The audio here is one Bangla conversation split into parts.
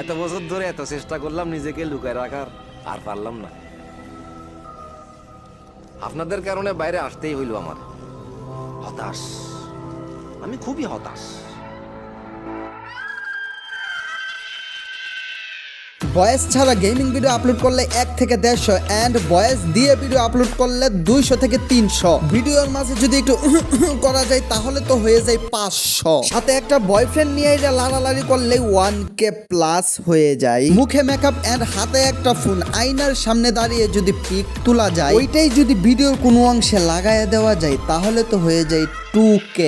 এত বছর ধরে এত চেষ্টা করলাম নিজেকে লুকায় রাখার, আর পারলাম না। আপনাদের কারণে বাইরে আসতেই হইল আমার। হতাশ, আমি খুবই হতাশ। ভয়েস ছাড়া গেমিং ভিডিও আপলোড করলে 1 থেকে 150 এন্ড ভয়েস দিয়ে ভিডিও আপলোড করলে 200 থেকে 300। ভিডিওর মাঝে যদি একটু করা যায় তাহলে তো হয়ে যায় 500। সাথে একটা বয়ফ্রেন্ড নিয়ে এটা লাড়ালাড়ি করলে 1K প্লাস হয়ে যায়। মুখে মেকআপ এন্ড হাতে একটা ফোন, আয়নার সামনে দাঁড়িয়ে যদি পিক তোলা যায়, ওইটাই যদি ভিডিওর কোনো অংশে লাগায় দেওয়া যায় তাহলে তো হয়ে যায় 2K।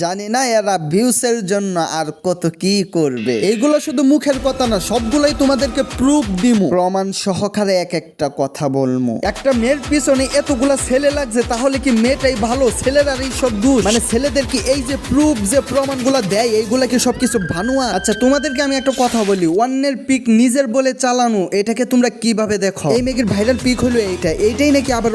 জানি না এরা ভিউসের জন্য আর কত কি করবে। এইগুলো শুধু মুখের কথা না, সবগুলাই তোমাদেরকে প্রুফ দিমু, প্রমাণ সহকারে এক একটা কথা বলমু। একটা মেয়ের পিছনে এতগুলা ছেলে লাগছে, তাহলে কি মেয়েটাই ভালো? ছেলেরা এই সব দোষ? মানে ছেলেদের কি এই যে প্রুফ যে প্রমাণগুলা দেয় এইগুলা কি সবকিছু ভানুয়া? আচ্ছা তোমাদেরকে আমি একটা কথা বলি, অন্যের পিক নিজের বলে চালানো এটাকে তোমরা কিভাবে দেখো? এই মেয়ের ভাইরাল পিক হলো এইটাই নাকি আবার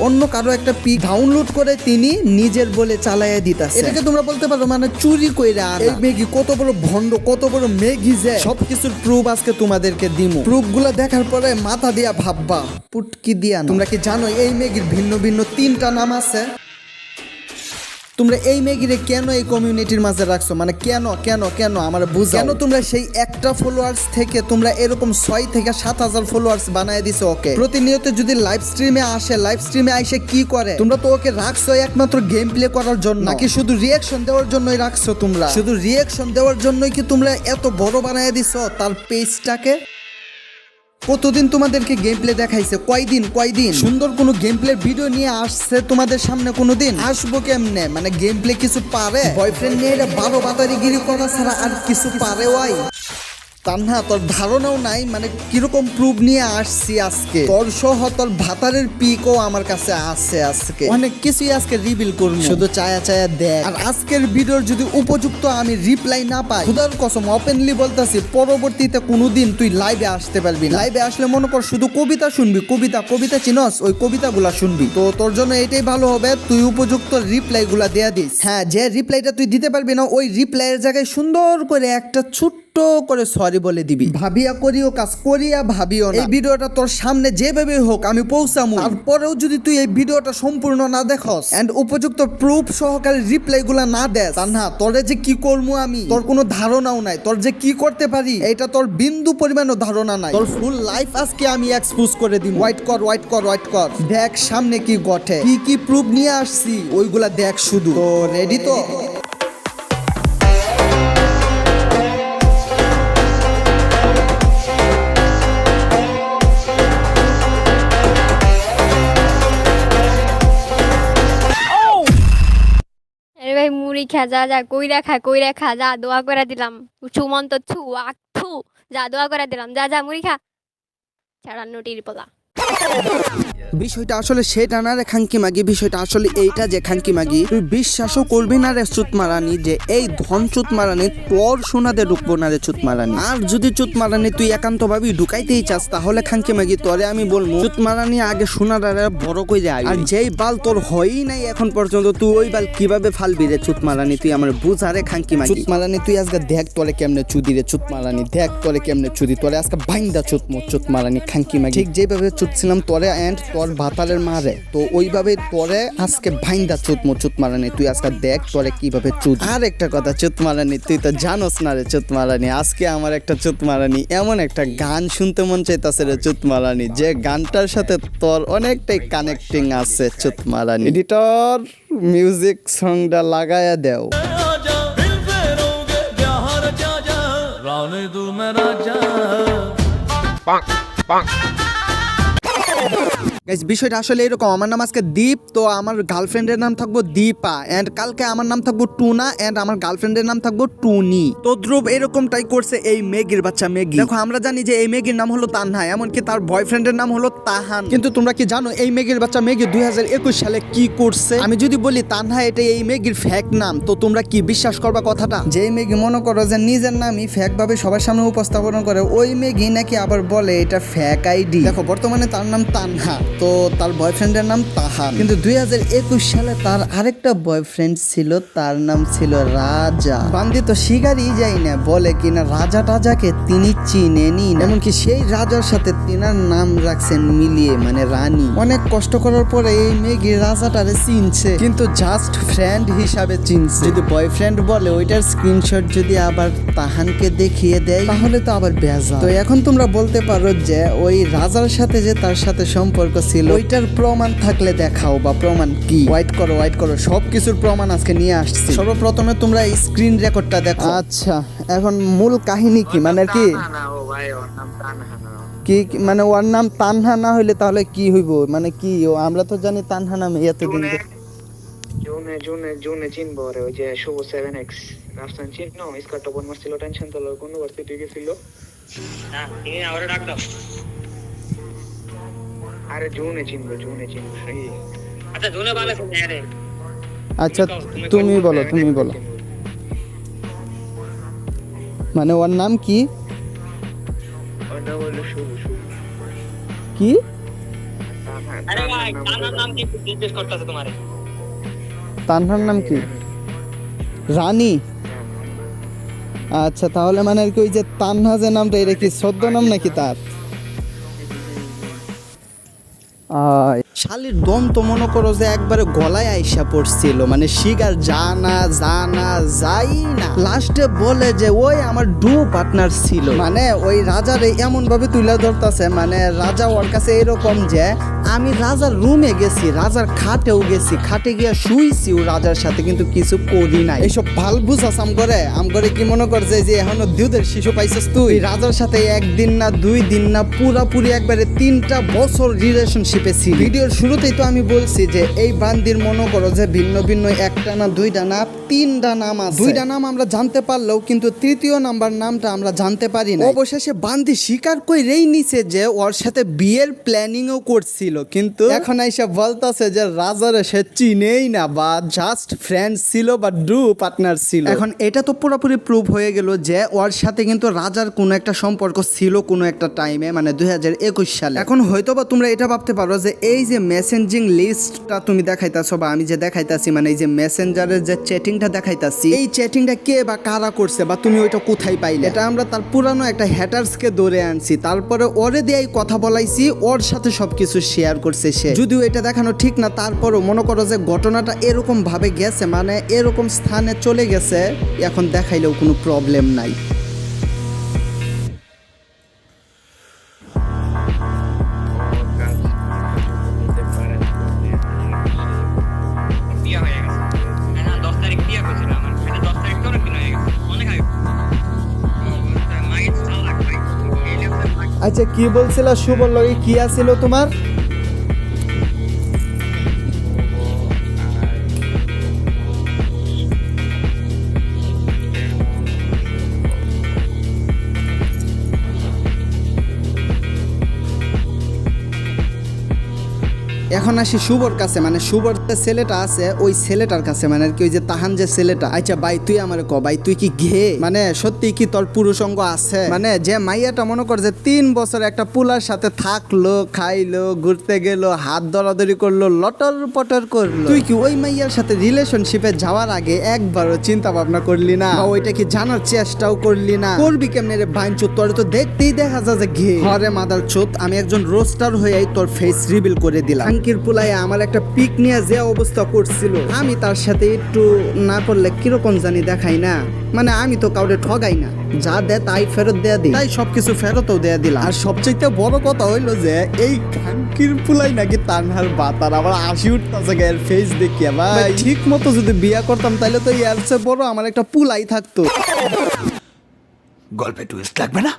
অন্য কারো একটা পিক ডাউনলোড করে তিনি নিজের বলে চালাইয়া দিতাছে। এটাকে তোমরা বলতে পারো মানে চুরি কইরা আনা। এই মেগি কত বড় ভন্ড, কত বড় মেগি যে সবকিছুর প্রুফ আজকে তোমাদেরকে দিমু। প্রুফগুলো দেখার পরে মাথা দিয়া ভাববা, পুটকি দিয়া। তোমরা কি জানো এই মেগির ভিন্ন ভিন্ন 3টা নাম আছে? তোমরা এই মেগিরে কেন এই কমিউনিটির মাঝে রাখছো? মানে কেন আমার বুঝাও। কেন তোমরা সেই একটা ফলোয়ার্স থেকে তোমরা এরকম 6 থেকে 7,000 ফলোয়ার্স বানায় দিছো ওকে? প্রতিনিয়ত যদি লাইভ স্ট্রিমে আইসে কি করে? তোমরা তো ওকে রাখছো একমাত্র গেম প্লে করার জন্য, নাকি শুধু রিয়াকশন দেওয়ার জন্যই রাখছো? তোমরা শুধু রিয়াকশন দেওয়ার জন্যই কি তোমরা এত বড় বানায় দিছো তার পেজটাকে? কতদিন তোমাদেরকে গেম প্লে দেখাইছে? কয়দিন সুন্দর কোনো গেম প্লে ভিডিও নিয়ে আসছে তোমাদের সামনে? কোনোদিন আসবো কেমনে? মানে গেম প্লে কিছু পারে? বয়ফ্রেন্ড নিয়ে এটা 12 বাতারিগিরি করা ছাড়া আর কিছু পারে? ওই তান্হা, তোর ধারণাও নাই মানে কিরকম প্রুফ নিয়ে আসছি আজকে। তোর সহ তোর ভাতারের পিকও আমার কাছে আছে। আজকে অনেক কিছুই আজকে রিভিল করব, শুধু চায়া দেখ। আর আজকের ভিডিওর যদি উপযুক্ত আমি রিপ্লাই না পাই, খুদার কসম ওপেনলি বলতাছি, পরবর্তীতে কোনোদিন তুই লাইভে আসতে পারবি না। লাইভে আসলে মনে কর শুধু কবিতা শুনবি, কবিতা চিনস? ওই কবিতাগুলা শুনবি। তো তোর জন্য এটাই ভালো হবে, তুই উপযুক্ত রিপ্লাই গুলা দেয়া দিস। হ্যাঁ, যে রিপ্লাইটা তুই দিতে পারবি না, ওই রিপ্লাইয়ের জায়গায় সুন্দর করে একটা ছোট্ট করে সরি বলে দিবি। ভাবিয়া করিও কাজ, করিয়া ভাবিও না। এই ভিডিওটা তোর সামনে যেভাবে হোক আমি পৌঁছামু। তারপরেও যদি তুই এই ভিডিওটা সম্পূর্ণ না দেখস এন্ড উপযুক্ত প্রুফ সহকারে রিপ্লাই গুলা না দেস, না তোরে যে কি করবো আমি তোর কোনো ধারণাও নাই। তোর যে কি করতে পারি এটা তোর বিন্দু পরিমাণও ধারণা নাই। তোর ফুল লাইফ আজকে আমি এক্সপোজ করে দিই। ওয়াইট কর দেখ সামনে কি ঘটে, কি প্রুফ নিয়ে আসছি ওইগুলা দেখ শুধু। তো রেডি তো? ভাই মুড়ি খা, যা কই রেখা যা, দোয়া করে দিলাম। সুমন্ত থু যা, দোয়া করে দিলাম, যা মুড়ি খা। ছাড়া নোটির পোলা। বিষয়টা আসলে সেটা না রে খাঙ্কি মাগি, বিষয়টা আসলে এইটা যে খাঙ্কি মাগি, তুই বিশ্বাসও করবি না রে চুত মারানি, যে এই ধন চুত মারানি তোর সোনাতে ঢুকবো না রে চুত মারানি। আর যদি চুত মারানি তুই একান্ত ভাবি ঢুকাইতেই চাস, তাহলে খাঙ্কি মাগি তোরে আমি বলবো চুত মারানি আগে সোনাদারে বড় কই যায়। আর যেই বাল তোর হয়ই নাই এখন পর্যন্ত, তুই ওই বাল কিভাবে ফালবি রে চুত মারানি? তুই আমার বুঝা রে খাঙ্কি মাগি। চুত মারানি তুই আজকে দেখ তোরে কেমনে চুদি রে চুত মারানি, দেখ তোরে কেমনে চুদি। তোরে আজকে ভাইন্দা চুত মারানি খাঙ্কি মাগি। ঠিক যেভাবে চুতছিলাম তোরে এন্ড তোর ভাতারের মারে, তো ওইভাবে তোরে আজকে ভাইন্দা চুত মারানি। তুই আজকে দেখ তোরে কিভাবে চুত। আর একটা কথা চুত মারানি, তুই তো জানোস না রে চুত মারানি, আজকে আমার একটা চুত মারানি এমন একটা গান শুনতে মন চাইতাছে রে চুত মারানি, যে গানটার সাথে তোর অনেকটাই কানেক্টিং আছে চুত মারানি। এডিটর মিউজিক সংটা লাগায়া দেও। বিষয়টা আসলে এরকম, আমার নাম আজকে দীপ, তো আমার গার্লফ্রেন্ডের নাম থাকবো দীপা, এন্ড কালকে আমার নাম থাকবো টুনা, এন্ড আমার গার্লফ্রেন্ডের নাম থাকবো টুনি। তো ধ্রুব এরকমটাই করছে এই মেগির বাচ্চা মেগি। দেখো আমরা জানি যে এই মেগির নাম হলো তানহা, এমনকি তার বয়ফ্রেন্ডের নাম হলো তাহান। কিন্তু তোমরা কি জানো এই মেগির বাচ্চা মেগি 2021 সালে কি করছে? আমি যদি বলি তানহা এটা এই মেগির ফেক নাম, তো তোমরা কি বিশ্বাস করবা কথাটা? যে মেগি মনে করো যে নিজের নামই ফেক ভাবে সবার সামনে উপস্থাপন করে, ওই মেগি নাকি আবার বলে এটা ফেক আইডি। দেখো বর্তমানে তার নাম তানহা, তো তার বয়ফ্রেন্ডের নাম তাহান। কিন্তু 2021 সালে তার আরেকটা বয়ফ্রেন্ড ছিল, তার নাম ছিল রাজা। বান্দি তো শিকারই যায় না, বলে কিনা রাজা টাজাকে তিনি চিনেনি না। এমনকি সেই রাজার সাথে তিনার নাম রাখছেন মিলিয়ে, মানে রানী। অনেক কষ্ট করার পরে এই মেঘি রাজাটারে চিনছে, কিন্তু জাস্ট ফ্রেন্ড হিসাবে চিনছে। যদি বয়ফ্রেন্ড বলে ওইটার স্ক্রিনশট যদি আবার তাহানকে দেখিয়ে দেয় তাহলে তো আবার বেজা। তো এখন তোমরা বলতে পারো যে ওই রাজার সাথে যে তার সাথে সম্পর্ক ছিল ওইটার প্রমাণ থাকলে দেখাও, বা প্রমাণ কি? ওয়াইট করো সবকিছুর প্রমাণ আজকে নিয়ে আসছি। সর্বপ্রথমে তোমরা এই স্ক্রিন রেকর্ডটা দেখো। আচ্ছা, এখন মূল কাহিনী কি, মানে কি মানে ওর নাম তানহা না হইলে তাহলে কি হইব, মানে কি? আমরা তো জানি তানহা নামে এতদিন জুনে চিনবো রে, ওই যে শুভ 7x রাফসান চিনো, স্কার্ট ওপেন মারছিল, টেনশন তো কোন ভার্সিটি গেছিল না, তিনি আরে ডাক দাও। আরে জুনে চিনবো আচ্ছা জুনে ভালো শুনে রে। আচ্ছা তুমি বলো মানে ওর নাম কি? ওটা হলো শুভ কি? আরে ভাই তানার নাম কি জিজ্ঞেস করতেছে তোমারে? তানহার নাম কি? রানী। আচ্ছা, তাহলে মানে আর কি ওই যে তানহা যে নামটা, এটা কি সদ্য নাম নাকি তার? শালির দম তো মনে করো যে একবারে গলায় আইসা পড়ছিল, মানে শিকার জানা যাই না। লাস্টে বলে যে ওই আমার ডু পার্টনার ছিল, মানে ওই রাজারে এমন ভাবে তুলে ধরতেছে, মানে রাজা ওর কাছে এরকম যে আমি রাজার রুমে গেছি, রাজার খাটেও গেছি, খাটে গিয়া শুইছি ও রাজার সাথে, কিন্তু কিছু করি নাই। এইসব ভাল বুঝাস আমগরে কি মনে করছে যে এখনো দুধের শিশু পাইছিস তুই? রাজার সাথে একদিন না 2 দিন না পুরাপুরি একবারে 3টা বছর রিলেশনশিপে ছিল। ভিডিওর শুরুতেই তো আমি বলছি যে এই বান্দির মনে করো যে ভিন্ন একটা না 2টা না 3টা নাম আছে। 2টা নাম আমরা জানতে পারলেও কিন্তু 3য় নাম্বার নামটা আমরা জানতে পারি না। অবশেষে বান্দি স্বীকার কইরেই নিছে যে ওর সাথে বিয়ের প্ল্যানিংও করছিল, কিন্তু এখন এসে বলতাছে যে রাজারে সে চিনেই না, বা জাস্ট ফ্রেন্ড ছিল বা ডু পার্টনার ছিল। এখন এটা তো পুরোপুরি প্রুভ হয়ে গেল যে ওর সাথে কিন্তু রাজার কোনো একটা সম্পর্ক ছিল কোনো একটা টাইমে, মানে 2021 সালে। এখন হয়তো বা তোমরা এটা ভাবতে পারো যে এই যে মেসেঞ্জিং লিস্টটা তুমি দেখাইতাছো, বা আমি যে দেখাইতাছি, মানে এই যে মেসেঞ্জারের যে চ্যাটিংটা দেখাইতাছি, এই চ্যাটিংটা কে বা কারা করছে, বা তুমি ওইটা কোথায় পাইলে? এটা আমরা তার পুরানো একটা হ্যাটার্সকে ধরে আনছি, তারপরে ওরে দিয়েই কথা বলাইছি, ওর সাথে সবকিছু শেয়ার করছে সে। যদিও এটা দেখানো ঠিক না, তারপরও মনে করো যে ঘটনাটা এরকম ভাবে গেছে, মানে এরকম স্থানে চলে গেছে, এখন দেখাইলেও কোনো প্রবলেম নাই। বিয়ে হয়ে গেছে না, 10 তারিখ বিয়ে হয়েছিল আমার, এটা 10 তারিখ তো অনেক দিন হয়ে গেছে, অনেক আগে। মাইট চালাক ভাই, এই লেভেলের। আচ্ছা, কি বলছিল শুভর লগে কি আছিল তোমার? এখন আসি শুভর কাছে, মানে শুভর যে ছেলেটা আছে ওই ছেলেটার কাছে, মানে আর কি ওই যে তাহান যে ছেলেটা। আচ্ছা ভাই তুই আমারে ক, ভাই তুই কি গে? মানে সত্যি কি তোর পুরুষঙ্গ আছে? মানে যে মাইয়াটা মনে কর যে 3 বছর একটা পুলার সাথে থাকলো, খাইলো, ঘুরতে গেল, হাত ধরাধরি করলো, লটর পটর করলো, তুই কি ওই মাইয়ার সাথে রিলেশনশিপে যাওয়ার আগে একবারও চিন্তা ভাবনা করলি না, বা ওইটা কি জানার চেষ্টাও করলি না? করবি কেমনে রে বাইনচোদ? তোর তো দেখতেই দেখা যায় যে ঘে। হরে মাদার চোদ, আমি একজন রোস্টার হয়েই তোর ফেস রিভিল করে দিলাম। আঙ্কির পুলাই আমার একটা পিক নিয়ে যে অবস্থা করছিল, আমি তার সাথে একটু না করলে কিরকম জানি দেখাই না, মানে আমি তো কাউরে ঠগাই না, যা দে তাই ফেরত দেয়া দিই, তাই সবকিছু ফেরতও দেয়া দিলাম। আর সবচেয়ে বড় কথা হইলো যে এই কাঙ্কির পুলাই নাকি তানহার বাতার আবার হাসি উঠতেছে এর ফেস দেখিয়া। ভাই ঠিক মতো যদি বিয়া করতাম তাহলে তো এর চেয়ে বড় আমার একটা পুলাই থাকতো। গল্পে টুইস্ট লাগবে না,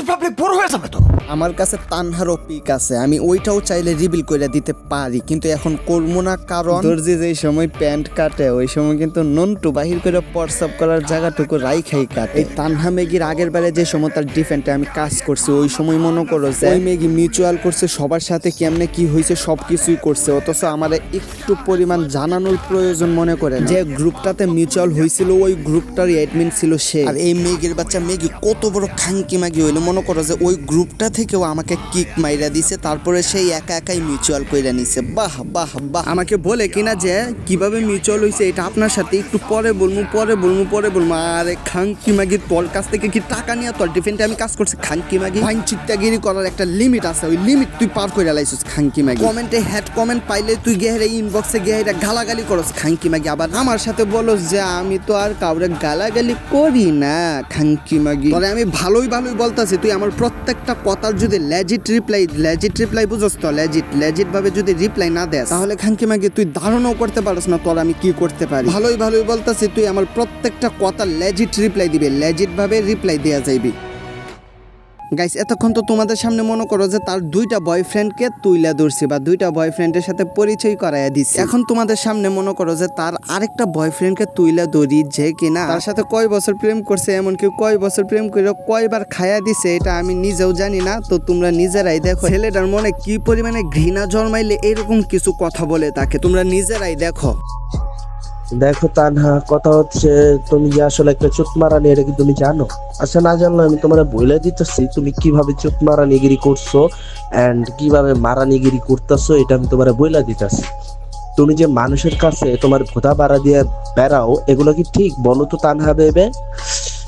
পাবলিক বড় হয়ে যাবে তো। আমার কাছে তানহারও পিক আছে, আমি ওইটাও চাইলে রিভিল করে দিতে পারি, কিন্তু এখন করবো না, কারণ দর্জি যেই সময় প্যান্ট কাটে ওই সময় কিন্তু নন্টু বাহির করে পরসাপ করার জায়গাটুকু রাইখাই কাটে। এই তানহা মেগির আগের বারে যে সময় তার ডিফেন্টে আমি কাজ করছি, ওই সময় মনে করো যে ওই মেগি মিউচুয়াল করছে, সবার সাথে কেমনে কি হয়েছে সবকিছুই করছে, অথচ আমার একটু পরিমাণ জানানোর প্রয়োজন মনে করে না। যে গ্রুপটাতে মিউচুয়াল হয়েছিল ওই গ্রুপটার অ্যাডমিন ছিল সে। আর এই মেগির বাচ্চা মেগি কত বড় খাঙ্কি মাগি হইলো তাহলে মনে করো যে ওই গ্রুপটা থেকেও আমাকে কিক মাইরা দিছে, তারপরে সেই একা একাই মিউচুয়াল কইরা নিছে। বাহ বাহ বাহ। আমাকে বলে কিনা যে কিভাবে মিউচুয়াল হইছে এটা আপনার সাথে একটু পরে বলবো। আরে খাঙ্কি মাগি, তোর কাছ থেকে কি টাকা নিয়ে তোর ডিফেন্ডে আমি কাজ করছি? খাঙ্কি মাগি, ফাইন চিত্তাগিরি করার একটা লিমিট আছে, ওই লিমিট তুই পার করে লাইছিস খাঙ্কি মাগি। কমেন্টে হেড কমেন্ট পাইলে তুই গেহরে ইনবক্সে গেহরে গালাগালি করস খাঙ্কি মাগি, আবার আমার সাথে বলস যে আমি তো আর কাউরে গালাগালি করি না খাঙ্কি মাগি। তবে আমি ভালোই বলতাছি, তুই আমার প্রত্যেকটা কথার যদি লেজিট রিপ্লাই বুঝস তো, লেজিট ভাবে যদি রিপ্লাই না দেস তাহলে খাঙ্কি মাগি তুই ধারণাও করতে পারস না তোর আমি কি করতে পারি। ভালোই বলতাছি, তুই আমার প্রত্যেকটা কথা লেজিট রিপ্লাই দিবে, লেজিট ভাবে রিপ্লাই দেয়া যাইবি। গাইস, এতক্ষণ তো তোমাদের সামনে মনে করো যে তার 2টা বয়ফ্রেন্ডকে তুইলা ধরছি বা 2টা বয়ফ্রেন্ডের সাথে পরিচয় করাইয়া দিছি। এখন তোমাদের সামনে মনে করো যে তার আরেকটা বয়ফ্রেন্ডকে তুইলা ধরি যে কিনা তার সাথে কয় বছর প্রেম করছে, এমনকি কয় বছর প্রেম করে কয়বার খায়া দিছে এটা আমি নিজেও জানি না। তো তোমরা নিজেরাই দেখো ছেলেটার মনে কি পরিমাণে ঘৃণা জন্মাইলে এরকম কিছু কথা বলে তাকে, তোমরা নিজেরাই দেখো। দেখো তানহা, কথা হচ্ছে তুমি যে আসলে একটা চুত মারানি, এটা কি তুমি জানো? আচ্ছা, না জানলে আমি তোমার বলে দিতেছি তুমি কিভাবে চুত মারানিগিরি করছো এন্ড কিভাবে মারানিগিরি করতেছো, এটা আমি তোমার বলে দিতেছি। তুমি যে মানুষের কাছে তোমার ভোদা বাড়া দিয়ে বেড়াও, এগুলো কি ঠিক বলো তো তানহা বেবে?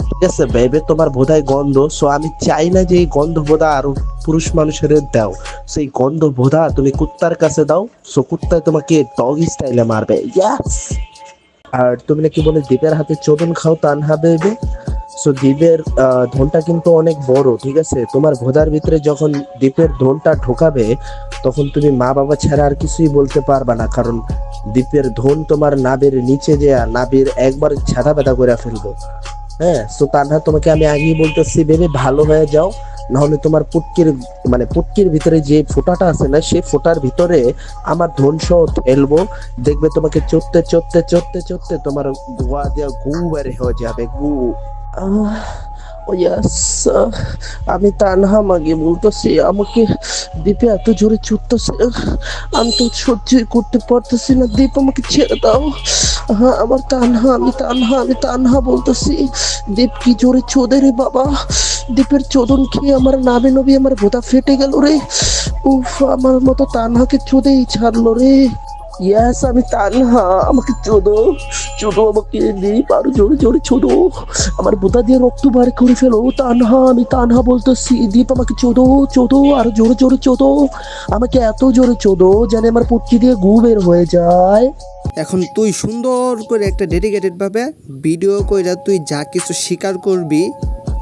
ঠিক আছে বেবে, তোমার বোধায় গন্ধ, সো আমি চাই না যে এই গন্ধ বোধা আরো পুরুষ মানুষের দাও। সেই গন্ধ বোধা তুমি কুত্তার কাছে দাও, সো কুত্তায় তোমাকে ডগ স্টাইলে মারবে। ইয়াস। আর তুমি নাকি বলে দ্বীপের হাতে চোদন খাও তানহা বেবে। সো দ্বীপের ধনটা কিন্তু অনেক বড়, ঠিক আছে? তোমার ভোদার ভিতরে যখন দ্বীপের ধনটা ঢোকাবে তখন তুমি মা বাবা ছাড়া আর কিছুই বলতে পারবা না, কারণ দ্বীপের ধন তোমার নাবের নিচে যে নাবের একবার ছাদা ব্যথা করে ফেলবো। হ্যাঁ, সো তানহা তোমাকে আমি আগেই বলতেছি বেবে ভালো হয়ে যাও, নাহলে তোমার পুটকির ভিতরে যে ফোঁটাটা আছে না, সেই ফোঁটার ভিতরে আমার ধ্বংস ঠেলবো। দেখবে তোমাকে চড়তে তোমার ধোয়া দেওয়া গু বের হয়ে যাবে, গু। আমি তানহা মাগে বলতেছি, আমাকে দীপে এত জোরে ছুটতেছে, আমি তো সহ্যই করতে পারতেছি না। দীপ আমাকে ছেড়ে দাও। হ্যাঁ, আমার আমি তানহা বলতেছি। দীপ কি জোরে চোদে রে বাবা, দীপের চোদন খেয়ে আমার নাবে নবী আমার ভোদা ফেটে গেল রে। উফ, আমার মতো তানহাকে চোদেই ছাড়লো রে। ইয়াস, আমি তানহা, আমাকে চোদো আমাকে দীপ আরো জোরে চোদো, আমার বোতা দিয়ে রক্ত বার করে ফেলো তানহা। আমি তানহা বলতেছি, দীপ আমাকে চোদো আরো জোরে চোদো, আমাকে এত জোরে চোদো যেন আমার পুটকি দিয়ে গু বের হয়ে যায়। এখন তুই সুন্দর করে একটা ডেডিকেটেড ভাবে ভিডিও কইরা তুই যা কিছু স্বীকার করবি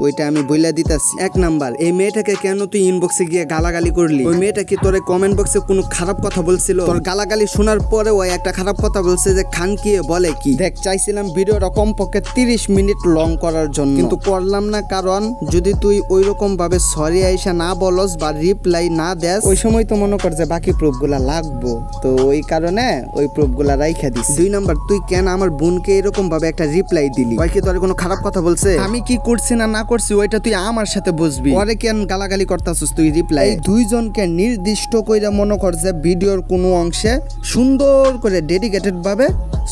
ওইটা আমি বইলা দিতাছি। 1 নাম্বার, এই মেয়েটাকে কেন তুই ইনবক্সে গিয়ে গালাগালি করলি? ওই মেয়েটা কি তোর কমেন্ট বক্সে কোনো খারাপ কথা বলছিল? তোর গালাগালি শোনার পরে ওই একটা খারাপ কথা বলছে যে খান কি বলে কি? দেখ, চাইছিলাম ভিডিওটা কমপক্ষে 30 মিনিট লং করার জন্য, কিন্তু করলাম না, কারণ যদি তুই ওই রকম ভাবে সরি আইসা না বলস বা রিপ্লাই না দেস, ওই সময় তো মনে কর যে বাকি প্রুফগুলা লাগবো, তো ওই কারণে ওই প্রুফগুলা রাইখা দিস। 2 নাম্বার, তুই কেন আমার বোনকে এরকম ভাবে একটা রিপ্লাই দিলি? ওই কি তোর কোনো খারাপ কথা বলছে? আমি কি করছি না করছি ওইটা তুই আমার সাথে বুঝবি, পরে কেন গালাগালি করতাছিস তুই রিপ্লাই? এই 2 জনকে নির্দিষ্ট কইরা মনে কর যে ভিডিওর কোনো অংশে সুন্দর করে ডেডিকেটেড ভাবে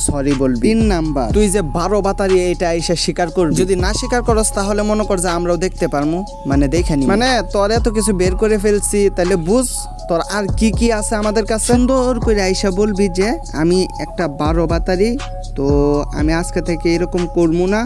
সরি বলবি। 3 নাম্বার, তুই যে 12 বাতারি এটা এসে স্বীকার করবি, যদি না স্বীকার করস তাহলে মনে কর যে আমরাও দেখতে পারমু, মানে দেখানি, মানে তোর এত কিছু বের করে ফেলছি, তাহলে বুঝ তোর আর কি কি আছে আমাদের কাছে। সুন্দর করে আইসা বলবি যে আমি একটা 12 বাতারি, তো আমি আজকে থেকে এরকম করবো না,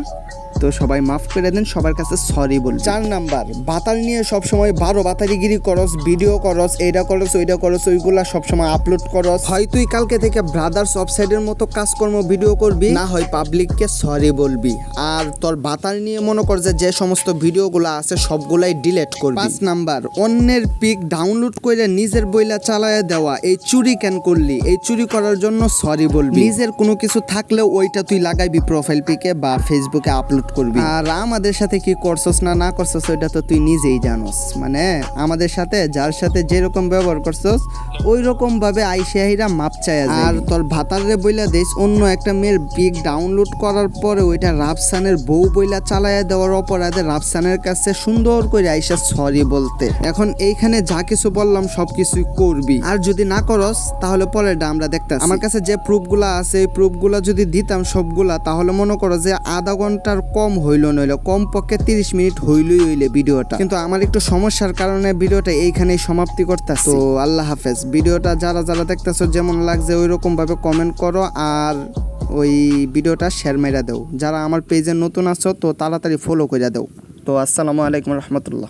তো সবাই মাফ করে দেন, সবার কাছে সরি বল। 4 নাম্বার, বাতাল নিয়ে সবসময় 12 বাতারিগিরি করস, ভিডিও করস, এইটা করস ওইটা করস, ওইগুলা সবসময় আপলোড করস। হয় তুই কালকে থেকে ব্রাদার্স অফসাইডের মতো কাজকর্ম ভিডিও করবি, না হয় পাবলিককে সরি বলবি। আর তোর বাতাল নিয়ে মনে কর যে সমস্ত ভিডিওগুলো আছে সবগুলাই ডিলিট করবি। 5 নাম্বার, অন্যের পিক ডাউনলোড করে নিজের বইলা চালায় দেওয়া, এই চুরি কেন করলি? এই চুরি করার জন্য সরি বলবি। নিজের কোনো কিছু থাকলেও ওইটা তুই লাগাইবি প্রোফাইল পিকে বা ফেসবুকে আপলোড করবি। আর আমাদের সাথে কি করছস না করছস ওইটা তো তুই নিজেই জানোস, মানে আমাদের সাথে যার সাথে যেরকম ব্যবহার করছস ওই রকম ভাবে আইসিয়াহিরা মাপ চায়। আর তোর ভাতারে বইলা দেশ অন্য একটা মেয়ের পিক ডাউনলোড করার পরে ওইটা রাফসানের বউ বইলা চালায়া দেওয়ার অপরাধে রাফসানের কাছে সুন্দর করে আইসা সরি বলতে। এখন এইখানে যা কিছু বললাম সবকিছুই করবি, আর যদি না করস তাহলে পরেরটা আমরা দেখতাছি। আমার কাছে যে প্রুফগুলা আছে এই প্রুফগুলা যদি দিতাম সবগুলা, তাহলে মনে করো যে আধা ঘন্টার কম হইলো নইলে কমপক্ষে 30 মিনিট হইলই হইলে ভিডিওটা, কিন্তু আমার একটু সমস্যার কারণে ভিডিওটা এইখানেই সমাপ্তি করতেছি। তো আল্লাহ হাফেজ। ভিডিওটা যারা যারা দেখতেছো যেমন লাগছে ওই রকম ভাবে কমেন্ট করো, আর ওই ভিডিওটা শেয়ার মেরা দাও। যারা আমার পেজে নতুন আছো তো তাড়াতাড়ি ফলো করে দাও। তো আসসালামু আলাইকুম রহমতুল্লাহ।